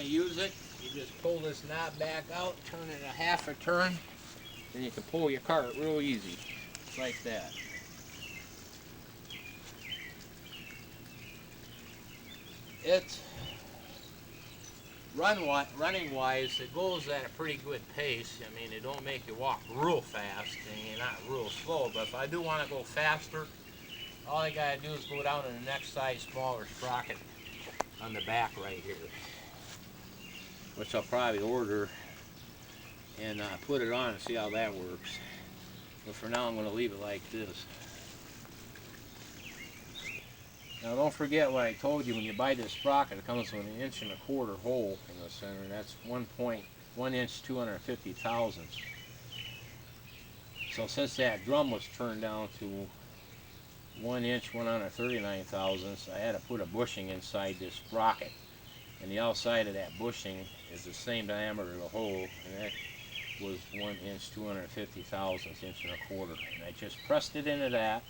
use it, you just pull this knob back out, turn it a half a turn, and you can pull your cart real easy, just like that. It's running wise, it goes at a pretty good pace. I mean, it don't make you walk real fast, and you're not real slow. But if I do want to go faster, all I gotta do is go down to the next size smaller sprocket on the back right here, which I'll probably order and put it on and see how that works. But for now, I'm going to leave it like this. Now don't forget what I told you, when you buy this sprocket, it comes with an 1 1/4 inch hole in the center, and that's 1.1 inch 250 thousandths. So since that drum was turned down to 1 inch 139 thousandths, I had to put a bushing inside this sprocket. And the outside of that bushing is the same diameter of the hole, and that was 1 inch 250 thousandths, 1 1/4 inch. And I just pressed it into that.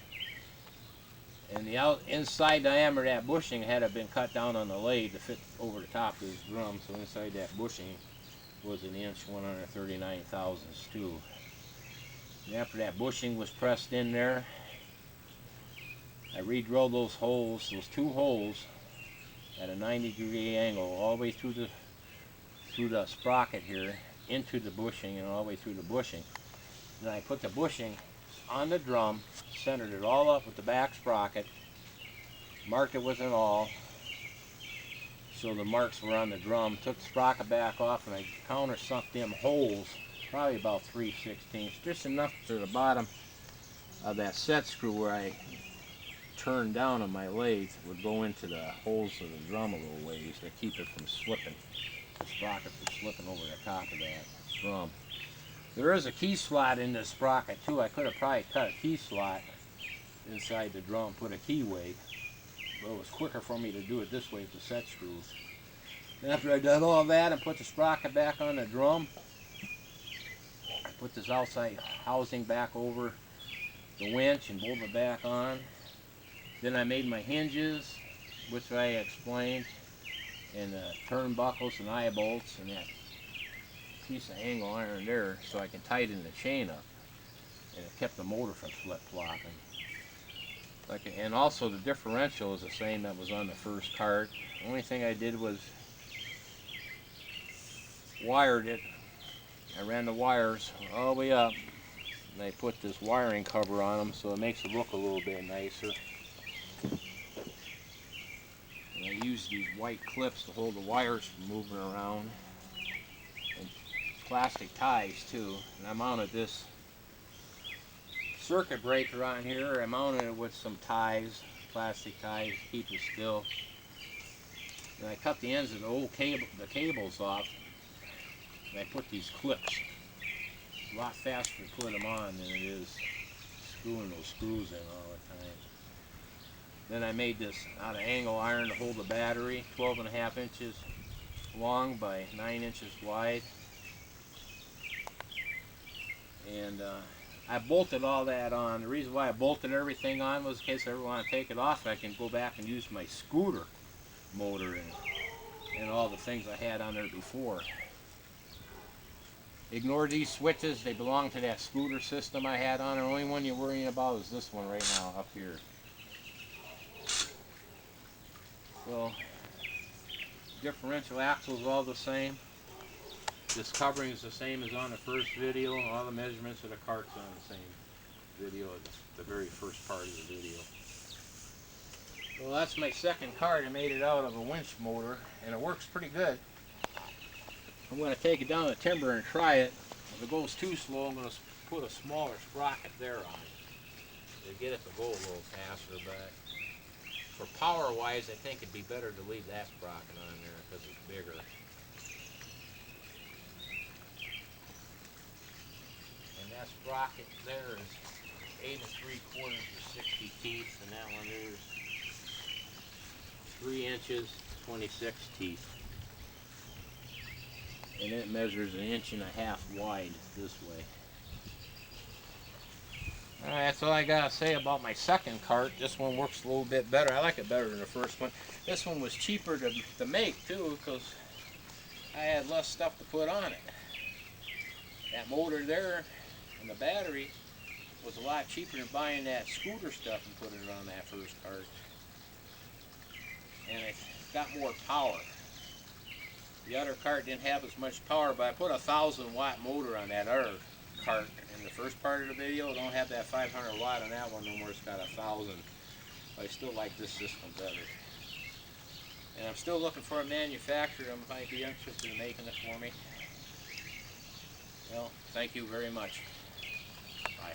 And the inside diameter of that bushing had to have been cut down on the lathe to fit over the top of this drum, so inside that bushing was 1 inch 139 thousandths too. And after that bushing was pressed in there, I re-drilled those holes, those 2 holes, at a 90-degree angle all the way through the sprocket here, into the bushing and all the way through the bushing. Then I put the bushing on the drum, centered it all up with the back sprocket, marked it with an awl, so the marks were on the drum, took the sprocket back off, and I countersunk them holes, probably about 3/16, just enough to the bottom of that set screw where I turned down on my lathe would go into the holes of the drum a little ways to keep it from slipping, the sprocket from slipping over the top of that drum. There is a key slot in this sprocket too. I could have probably cut a key slot inside the drum, put a keyway, but it was quicker for me to do it this way with the set screws. And after I done all that and put the sprocket back on the drum, I put this outside housing back over the winch and bolt it back on. Then I made my hinges, which I explained, and turnbuckles and eye bolts, and that piece of angle iron there, so I can tighten the chain up, and it kept the motor from flip-flopping. And also the differential is the same that was on the first cart. The only thing I did was wired it. I ran the wires all the way up, and I put this wiring cover on them so it makes it look a little bit nicer. And I used these white clips to hold the wires from moving around, and plastic ties too. And I mounted this circuit breaker on here. I mounted it with some ties, plastic ties, to keep it still. And I cut the ends of the old cables off, and I put these clips. It's a lot faster to put them on than it is screwing those screws in all the time. Then I made this out of angle iron to hold the battery, 12.5 inches long by 9 inches wide. And I bolted all that on. The reason why I bolted everything on was in case I ever want to take it off, I can go back and use my scooter motor and all the things I had on there before. Ignore these switches, they belong to that scooter system I had on. The only one you're worrying about is this one right now up here. So, differential axle is all the same. This covering is the same as on the first video. All the measurements of the cart's on the same video, the very first part of the video. Well, that's my second cart. I made it out of a winch motor, and it works pretty good. I'm going to take it down to timber and try it. If it goes too slow, I'm going to put a smaller sprocket there on it to get it to go a little faster. But for power-wise, I think it'd be better to leave that sprocket on there because it's bigger. And that sprocket there is 8 3/4 to 60 teeth, and that one there is 3 inches 26 teeth. And it measures 1.5 inches wide this way. Alright, that's all I gotta say about my second cart. This one works a little bit better. I like it better than the first one. This one was cheaper to make too, because I had less stuff to put on it. That motor there and the battery was a lot cheaper than buying that scooter stuff and putting it on that first cart. And it got more power. The other cart didn't have as much power, but I put a 1,000-watt motor on that other cart in the first part of the video. Don't have that 500 watt on that one no more. It's got 1,000. But I still like this system better. And I'm still looking for a manufacturer that might be interested in making it for me. Well, thank you very much. Bye.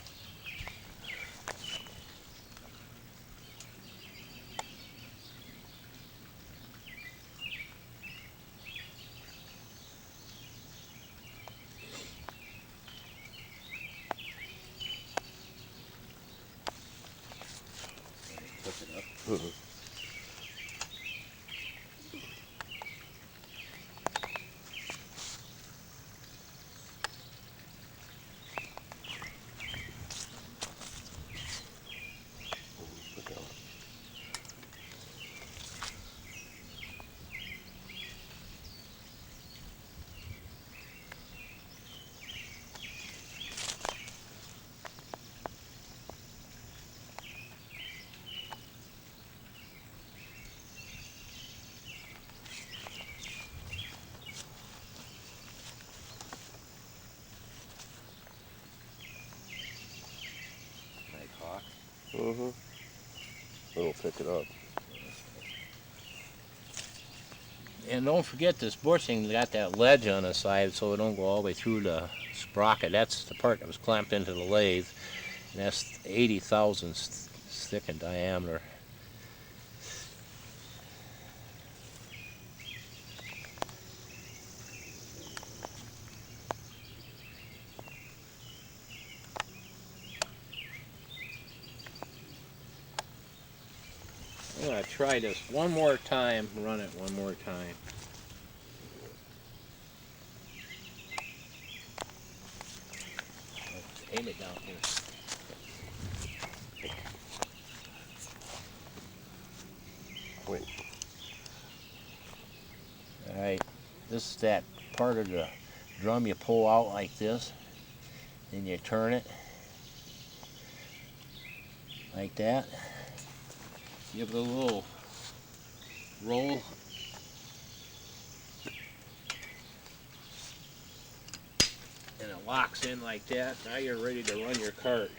Hook it up. It'll pick it up. And don't forget this bushing got that ledge on the side so it don't go all the way through the sprocket. That's the part that was clamped into the lathe. And that's 80 thousandths thick in diameter. I'm going to try this one more time, run it one more time. Let's aim it down here. Wait. Alright, this is that part of the drum you pull out like this, then you turn it like that. Give it a little roll. And it locks in like that. Now you're ready to run your cart.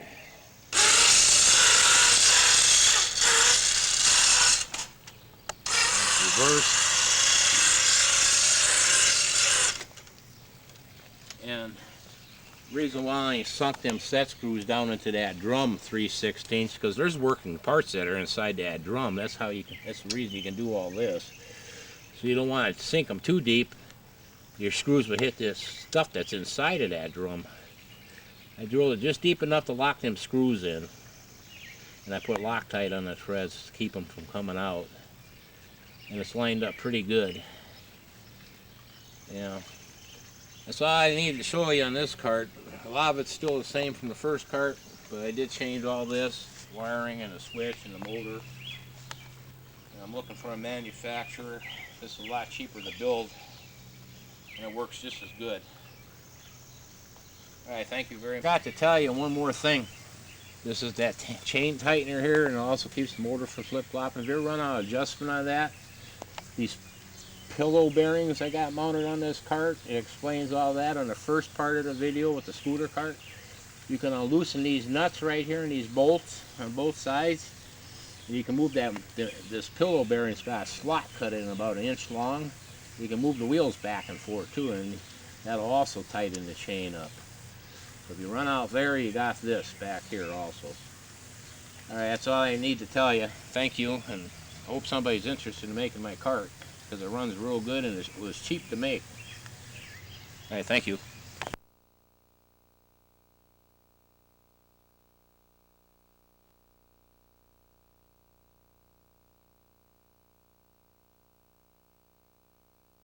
Reverse. And reason why I sunk them set screws down into that drum 3/16 because there's working parts that are inside that drum. That's how you can. That's the reason you can do all this. So you don't want to sink them too deep. Your screws would hit this stuff that's inside of that drum. I drilled it just deep enough to lock them screws in, and I put Loctite on the threads to keep them from coming out. And it's lined up pretty good. Yeah. That's all I needed to show you on this cart. A lot of it's still the same from the first cart, but I did change all this wiring and the switch and the motor. And I'm looking for a manufacturer. This is a lot cheaper to build, and it works just as good. All right, thank you very much. I forgot to tell you one more thing. This is that chain tightener here, and it also keeps the motor from flip-flopping. If you ever run out of adjustment on that, these pillow bearings I got mounted on this cart, it explains all that on the first part of the video with the scooter cart. You can loosen these nuts right here and these bolts on both sides, and you can move that. This pillow bearing's got a slot cut in about 1 inch long. You can move the wheels back and forth too, and that'll also tighten the chain up. So if you run out there, you got this back here also. All right, that's all I need to tell you. Thank you, and I hope somebody's interested in making my cart, because it runs real good and it was cheap to make. All right, thank you.